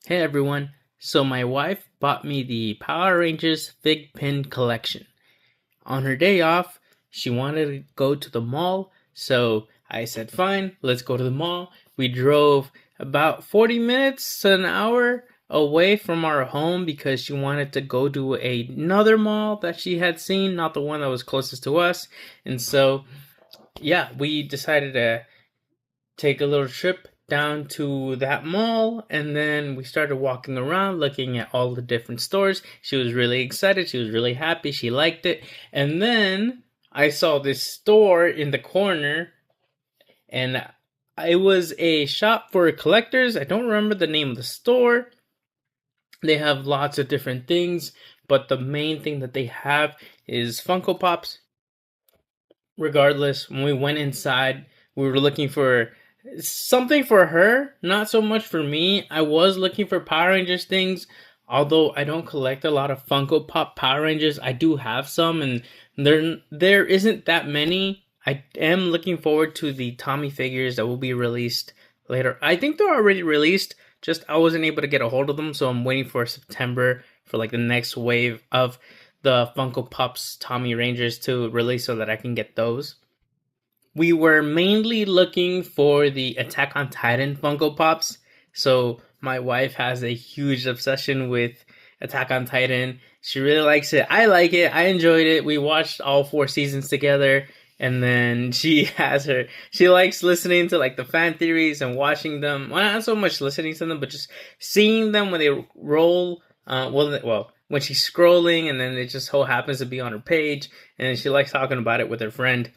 Hey everyone, so my wife bought me the Power Rangers FiGPiN collection. On her day off, she wanted to go to the mall, so I said fine, let's go to the mall. We drove about 40 minutes to an hour away from our home because she wanted to go to another mall that she had seen, not the one that was closest to us. And so, yeah, we decided to take a little trip down to that mall, and then we started walking around looking at all the different stores. She was really excited, she was really happy, she liked it. And then I saw this store in the corner, and it was a shop for collectors. I don't remember the name of the store. They have lots of different things, but the main thing that they have is Funko Pops. Regardless, when we went inside, we were looking for something for her, not so much for me. I was looking for Power Rangers things, although I don't collect a lot of Funko Pop Power Rangers. I do have some, and there isn't that many. I am looking forward to the Tommy figures that will be released later. I think they're already released, just I wasn't able to get a hold of them, so I'm waiting for September for like the next wave of the Funko Pops Tommy Rangers to release so that I can get those. We were mainly looking for the Attack on Titan Funko Pops. So my wife has a huge obsession with Attack on Titan. She really likes it. I like it. I enjoyed it. We watched all 4 seasons together. And then she likes listening to like the fan theories and watching them. Well, not so much listening to them, but just seeing them when they roll. When she's scrolling and then it just so happens to be on her page, and she likes talking about it with her friend.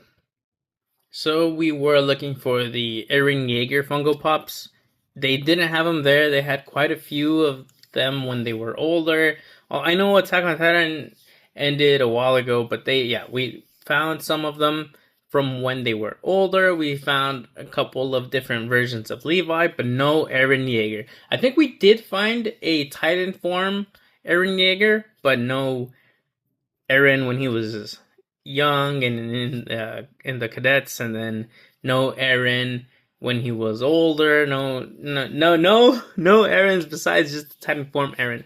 So we were looking for the Eren Yeager Funko Pops. They didn't have them there. They had quite a few of them when they were older. I know Attack on Titan ended a while ago, but we found some of them from when they were older. We found a couple of different versions of Levi, but no Eren Yeager. I think we did find a Titan form Eren Yeager, but no Eren when he was young and in the cadets, and then no Eren when he was older. No Erens besides just the Titan form Eren.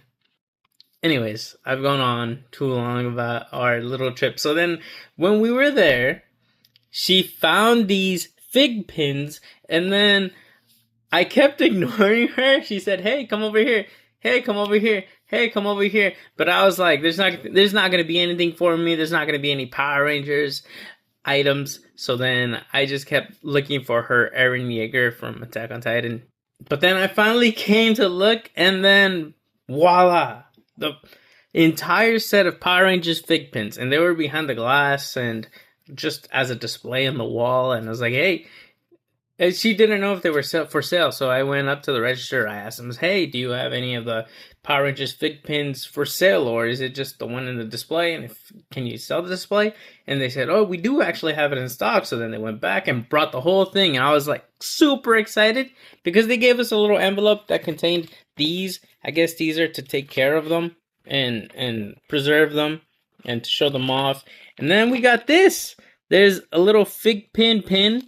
Anyways, I've gone on too long about our little trip. So then, when we were there, she found these FiGPiNs, and then I kept ignoring her. She said, "Hey, come over here. Hey, come over here. Hey, come over here." But I was like, there's not going to be anything for me. There's not going to be any Power Rangers items. So then I just kept looking for her Eren Yeager from Attack on Titan. But then I finally came to look, and then voila, the entire set of Power Rangers FiGPiNs, and they were behind the glass and just as a display on the wall. And I was like, hey. And she didn't know if they were for sale, so I went up to the register. I asked them, "Hey, do you have any of the Power Rangers FiGPiNs for sale, or is it just the one in the display? And can you sell the display?" And they said, "Oh, we do actually have it in stock." So then they went back and brought the whole thing, and I was like super excited because they gave us a little envelope that contained these. I guess these are to take care of them and preserve them and to show them off. And then we got this. There's a little FiGPiN pin.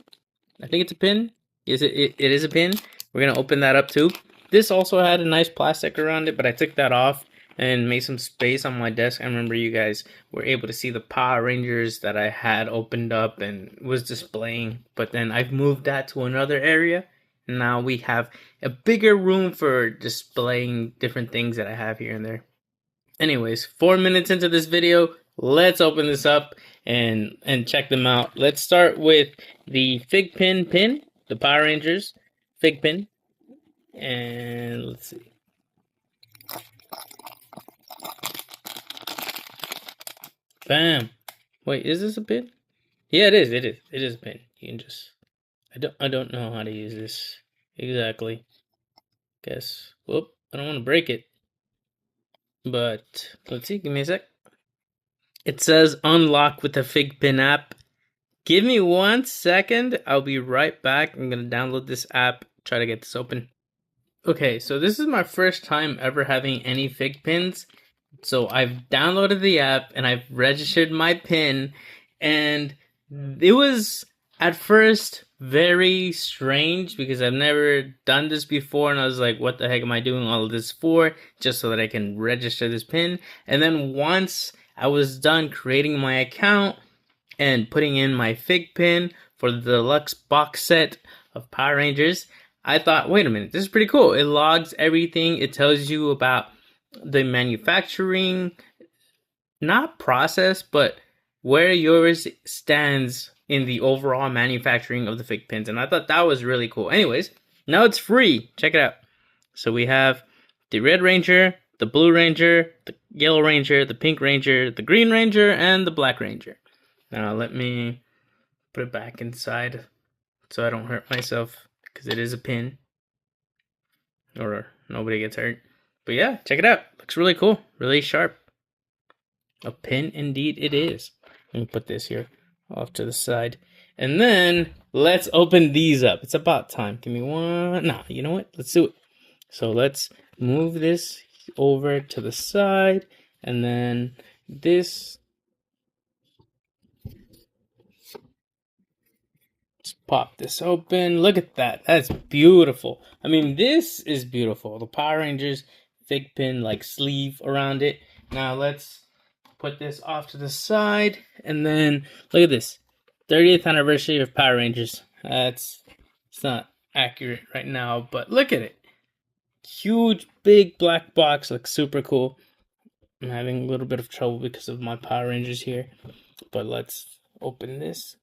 I think it's a pin. It is a pin. We're going to open that up too. This also had a nice plastic around it, but I took that off and made some space on my desk. I remember you guys were able to see the Power Rangers that I had opened up and was displaying. But then I've moved that to another area. And now we have a bigger room for displaying different things that I have here and there. Anyways, 4 minutes into this video, let's open this up and check them out. Let's start with the FiGPiN pin, the Power Rangers FiGPiN, and let's see. Bam! Wait, is this a pin? Yeah, it is. It is a pin. You can just. I don't know how to use this exactly. Guess. Whoop! I don't want to break it. But let's see. Give me a sec. It says unlock with the FiGPiN app. Give me 1 second. I'll be right back. I'm going to download this app, try to get this open. Okay, so this is my first time ever having any FiGPiNs. So I've downloaded the app and I've registered my PIN. And it was at first very strange because I've never done this before, and I was like, what the heck am I doing all of this for? Just so that I can register this pin. And then once I was done creating my account and putting in my FiGPiN for the deluxe box set of Power Rangers, I thought, wait a minute, this is pretty cool. It logs everything. It tells you about the manufacturing, not process, but where yours stands in the overall manufacturing of the FiGPiNs. And I thought that was really cool. Anyways, now it's free. Check it out. So we have the Red Ranger, the Blue Ranger, the Yellow Ranger, the Pink Ranger, the Green Ranger, and the Black Ranger. Now let me put it back inside so I don't hurt myself, because it is a pin, or nobody gets hurt. But yeah, check it out. Looks really cool, really sharp. A pin indeed it is. Let me put this here off to the side. And then let's open these up. It's about time. Give me one. No, you know what? Let's do it. So let's move this over to the side. And then this. Let's pop this open. Look at that. That's beautiful. I mean, this is beautiful. The Power Rangers FiGPiN like sleeve around it. Now let's put this off to the side, and then look at this, 30th anniversary of Power Rangers. It's not accurate right now, but look at it. Huge, big black box, looks super cool. I'm having a little bit of trouble because of my Power Rangers here, but let's open this.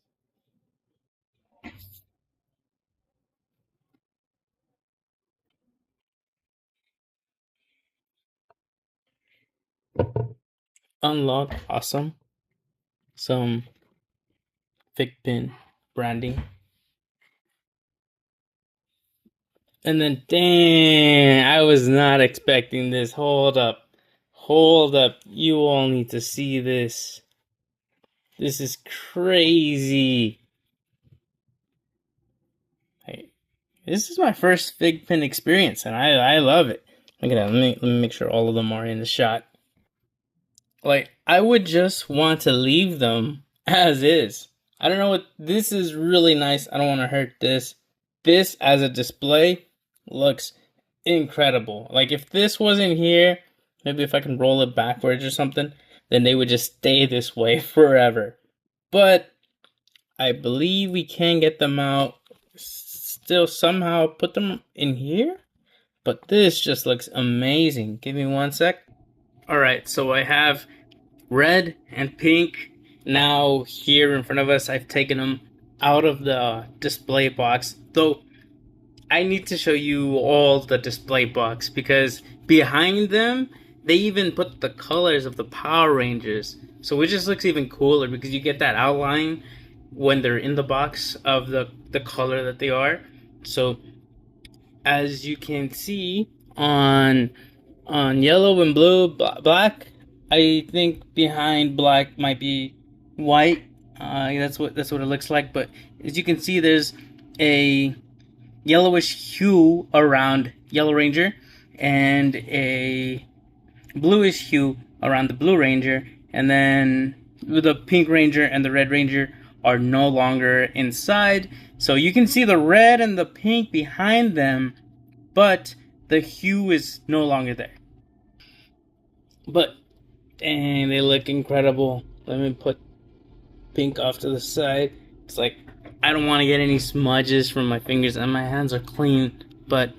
Unlock, awesome. Some FiGPiN branding. And then, dang, I was not expecting this. Hold up. Hold up. You all need to see this. This is crazy. Hey, this is my first FiGPiN experience, and I love it. Look at that. Let me make sure all of them are in the shot. Like, I would just want to leave them as is. I don't know what, this is really nice. I don't want to hurt this. This as a display looks incredible. Like, if this wasn't here, maybe if I can roll it backwards or something, then they would just stay this way forever. But I believe we can get them out, still somehow put them in here. But this just looks amazing. Give me one sec. Alright, so I have red and pink now here in front of us. I've taken them out of the display box, though I need to show you all the display box, because behind them they even put the colors of the Power Rangers, so it just looks even cooler because you get that outline when they're in the box of the color that they are. So as you can see on yellow and blue, black, I think behind black might be white. That's what it looks like. But as you can see, there's a yellowish hue around Yellow Ranger and a bluish hue around the Blue Ranger, and then the Pink Ranger and the Red Ranger are no longer inside. So you can see the red and the pink behind them, but the hue is no longer there. But dang, they look incredible. Let me put pink off to the side. It's like, I don't want to get any smudges from my fingers, and my hands are clean, but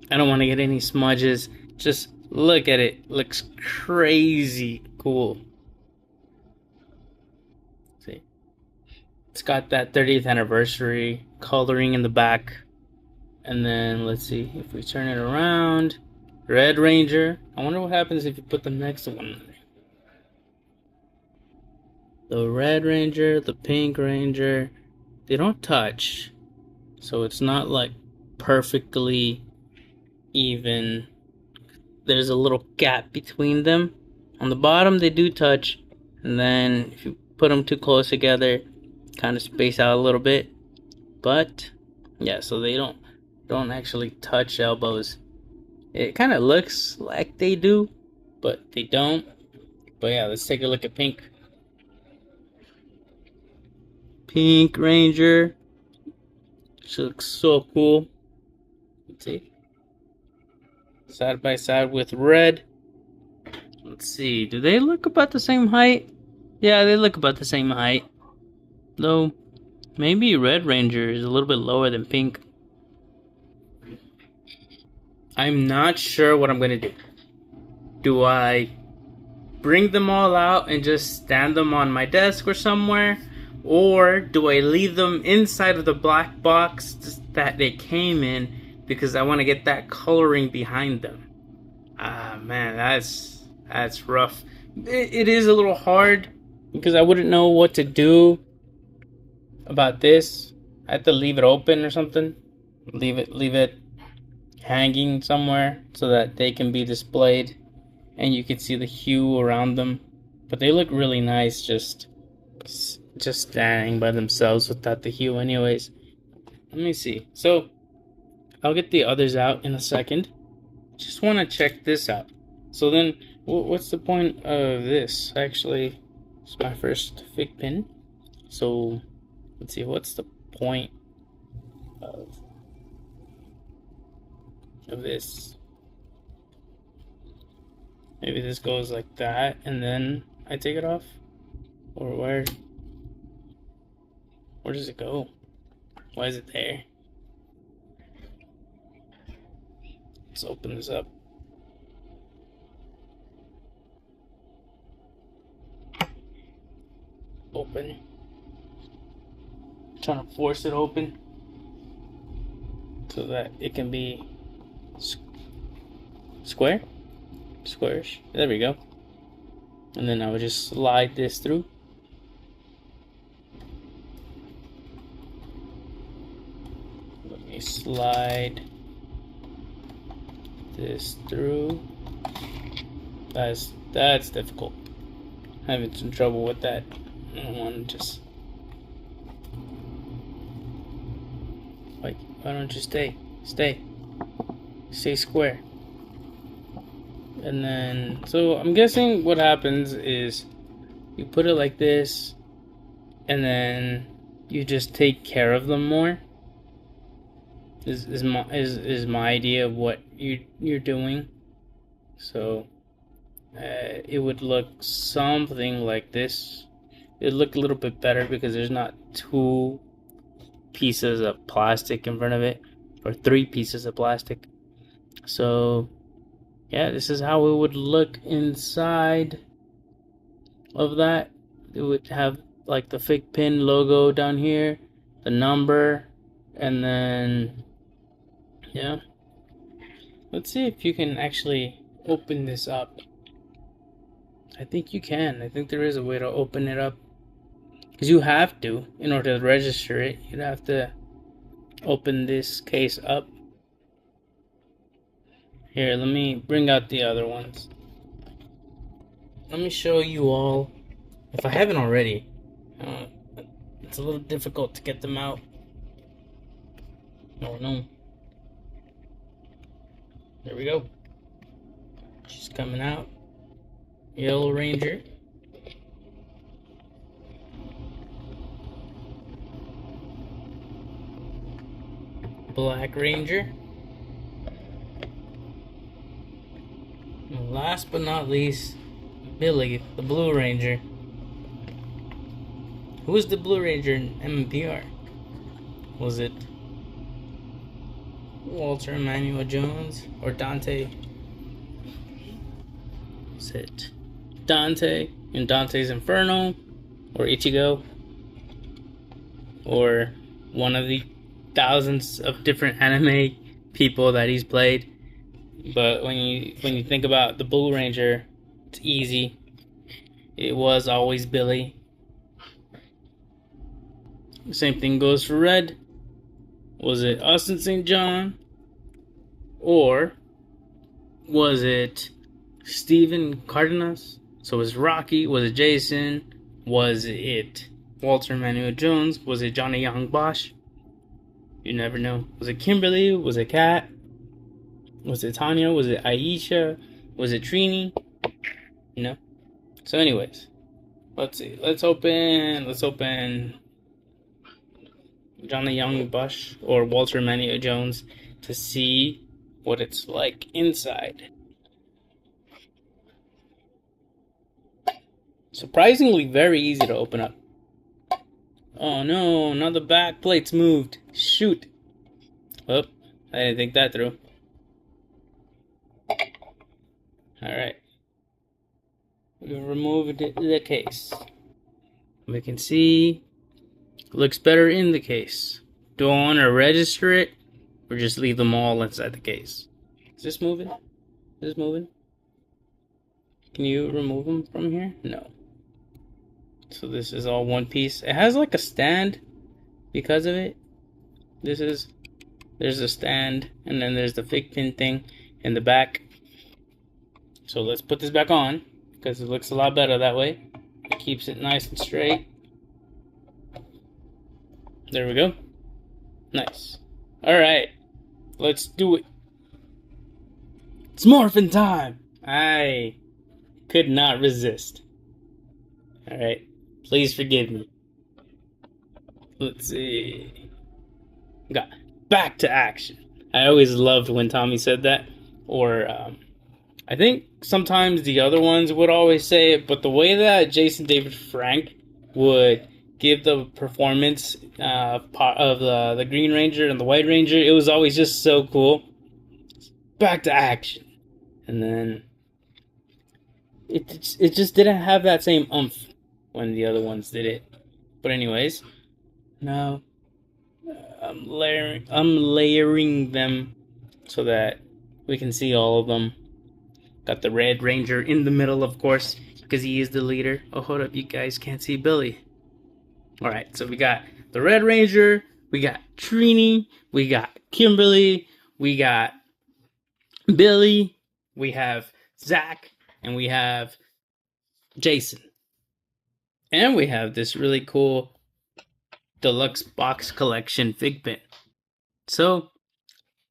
I don't want to get any smudges. Just look at it. Looks crazy cool. See, it's got that 30th anniversary coloring in the back. And then let's see if we turn it around. Red Ranger. I wonder what happens if you put the next one. The Red Ranger, the Pink Ranger, they don't touch. So it's not like perfectly even. There's a little gap between them. On the bottom they do touch, and then if you put them too close together, kind of space out a little bit. But yeah, so they don't actually touch elbows. It kind of looks like they do, but they don't. But yeah, let's take a look at Pink. Pink Ranger. She looks so cool. Let's see. Side by side with red. Let's see. Do they look about the same height? Yeah, they look about the same height. Though, maybe Red Ranger is a little bit lower than Pink. I'm not sure what I'm gonna do. Do I bring them all out and just stand them on my desk or somewhere? Or do I leave them inside of the black box that they came in because I want to get that coloring behind them? Ah, man, that's rough. It is a little hard because I wouldn't know what to do about this. I have to leave it open or something. Leave it hanging somewhere so that they can be displayed and you can see the hue around them. But they look really nice just standing by themselves without the hue anyways. Let me see. So I'll get the others out in a second. Just want to check this out. So then what's the point of this? Actually, it's my first FiGPiN. So let's see, what's the point of this? Maybe this goes like that and then I take it off? Or where does it go? Why is it there? Let's open this up. Open. Trying to force it open so that it can be squarish. There we go. And then I would just slide this through. Let me slide this through. That's difficult. I'm having some trouble with that. I don't want to just like, why don't you stay square? And then, so I'm guessing what happens is you put it like this and then you just take care of them more. Is my idea of what you're doing. So it would look something like this. It would look a little bit better because there's not 2 pieces of plastic in front of it, or 3 pieces of plastic. So yeah, this is how it would look inside of that. It would have like the FiGPiN logo down here, the number, and then yeah. Let's see if you can actually open this up. I think you can. I think there is a way to open it up. Because you have to, in order to register it, you'd have to open this case up. Here, let me bring out the other ones. Let me show you all, if I haven't already. It's a little difficult to get them out. Oh no. There we go. She's coming out. Yellow Ranger. Black Ranger. And last but not least, Billy, the Blue Ranger. Who was the Blue Ranger in MMPR? Was it Walter Emmanuel Jones or Dante? Was it Dante in Dante's Inferno, or Ichigo, or one of the thousands of different anime people that he's played? But when you think about the Blue Ranger, it's easy. It was always Billy. The same thing goes for Red. Was it Austin St. John? Or was it Steven Cardenas? So was it Rocky? Was it Jason? Was it Walter Emmanuel Jones? Was it Johnny Young Bosch? You never know. Was it Kimberly? Was it Kat? Was it Tanya? Was it Aisha? Was it Trini? You know? So anyways, let's see. Let's open Johnny Young Bush or Walter Manio Jones to see what it's like inside. Surprisingly very easy to open up. Oh no, now the back plate's moved. Shoot. Oh, I didn't think that through. Alright. We've removed the case. We can see it looks better in the case. Do I want to register it or just leave them all inside the case? Is this moving? Is this moving? Can you remove them from here? No. So this is all one piece. It has like a stand because of it. There's a stand, and then there's the FiGPiN thing in the back. So let's put this back on because it looks a lot better that way. It keeps it nice and straight. There we go. Nice. Alright. Let's do it. It's Morphin time! I could not resist. Alright. Please forgive me. Let's see. Got back to action. I always loved when Tommy said that. Or, I think sometimes the other ones would always say it, but the way that Jason David Frank would give the performance of the Green Ranger and the White Ranger, it was always just so cool. Back to action. And then it just didn't have that same oomph when the other ones did it. But anyways, now I'm layering them so that we can see all of them. Got the Red Ranger in the middle, of course, because he is the leader. Oh, hold up, you guys can't see Billy. Alright, so we got the Red Ranger, we got Trini, we got Kimberly, we got Billy, we have Zach, and we have Jason. And we have this really cool deluxe box collection FiGPiN. So,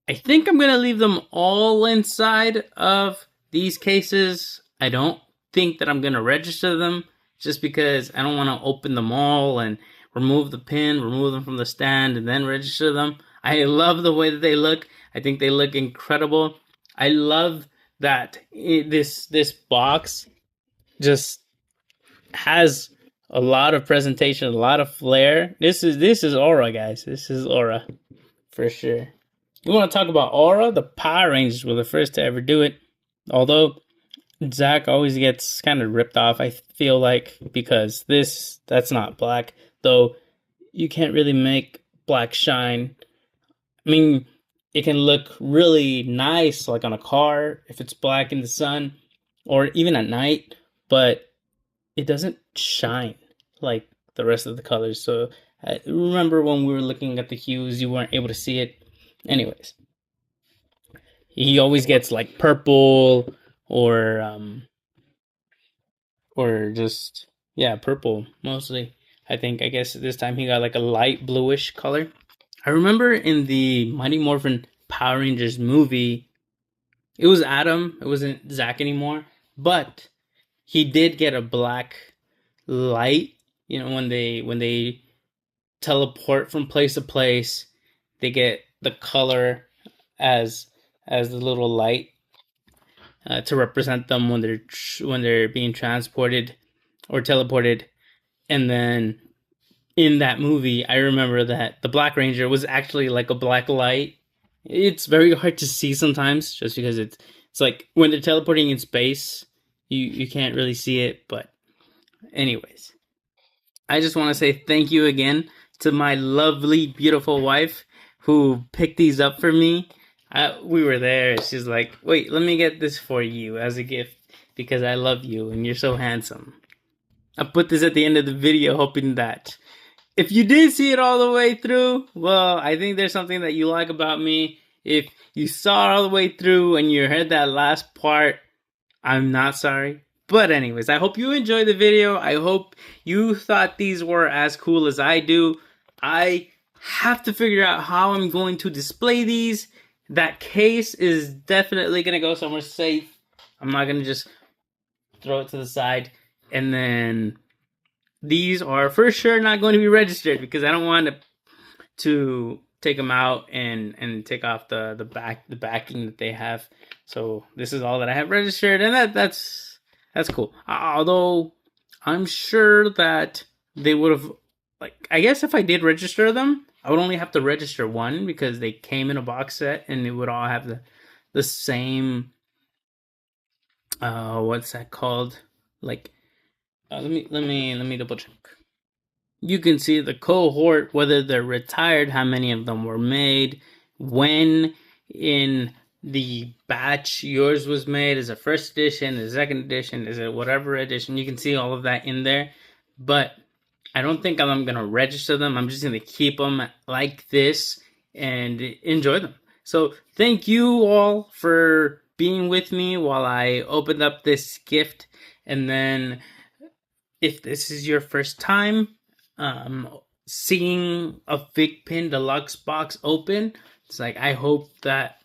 I think I'm going to leave them all inside of these cases. I don't think that I'm going to register them just because I don't want to open them all and remove the pin, remove them from the stand, and then register them. I love the way that they look. I think they look incredible. I love that this box just has a lot of presentation, a lot of flair. This is aura, guys. This is aura for sure. You want to talk about aura? The Power Rangers were the first to ever do it. Although Zach always gets kind of ripped off, I feel like, because that's not black. Though you can't really make black shine. I mean, it can look really nice, like on a car, if it's black in the sun, or even at night, but it doesn't shine like the rest of the colors. So I remember when we were looking at the hues, you weren't able to see it. Anyways, he always gets like purple or just, yeah, purple mostly. I guess this time he got like a light bluish color. I remember in the Mighty Morphin Power Rangers movie, it was Adam, it wasn't Zach anymore, but he did get a black light. You know, when they teleport from place to place, they get the color as the little light to represent them when they're being transported or teleported. And then in that movie, I remember that the Black Ranger was actually like a black light. It's very hard to see sometimes, just because it's like when they're teleporting in space, you can't really see it. But anyways, I just want to say thank you again to my lovely, beautiful wife who picked these up for me. We were there. She's like, wait, let me get this for you as a gift because I love you and you're so handsome. I put this at the end of the video hoping that if you did see it all the way through, well, I think there's something that you like about me. If you saw it all the way through and you heard that last part, I'm not sorry. But anyways, I hope you enjoyed the video. I hope you thought these were as cool as I do. I have to figure out how I'm going to display these. That case is definitely going to go somewhere safe. I'm not going to just throw it to the side. And then these are for sure not going to be registered because I don't want to to take them out and take off the backing that they have. So this is all that I have registered, and that's cool. Although I'm sure that they would have, like, I guess if I did register them, I would only have to register one because they came in a box set and it would all have the same what's that called? Like let me double check. You can see the cohort, whether they're retired, how many of them were made, when in the batch yours was made, is it first edition, is it second edition, is it whatever edition. You can see all of that in there. But I don't think I'm going to register them. I'm just going to keep them like this and enjoy them. So thank you all for being with me while I opened up this gift. And then if this is your first time seeing a FiGPiN Deluxe box open, it's like, I hope that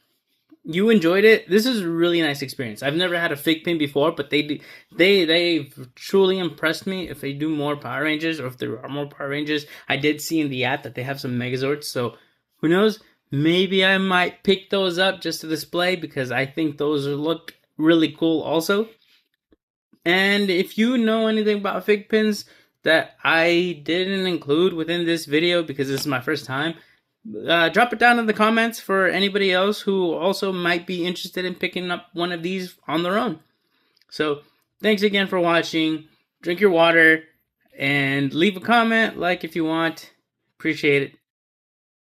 you enjoyed it. This is a really nice experience. I've never had a FiGPiN before, but they've truly impressed me. If they do more Power Rangers, or if there are more Power Rangers, I did see in the app that they have some Megazords, so who knows? Maybe I might pick those up just to display because I think those look really cool also. And if you know anything about FiGPiNs that I didn't include within this video because this is my first time, drop it down in the comments for anybody else who also might be interested in picking up one of these on their own. So thanks again for watching. Drink your water and leave a comment, like if you want. Appreciate it.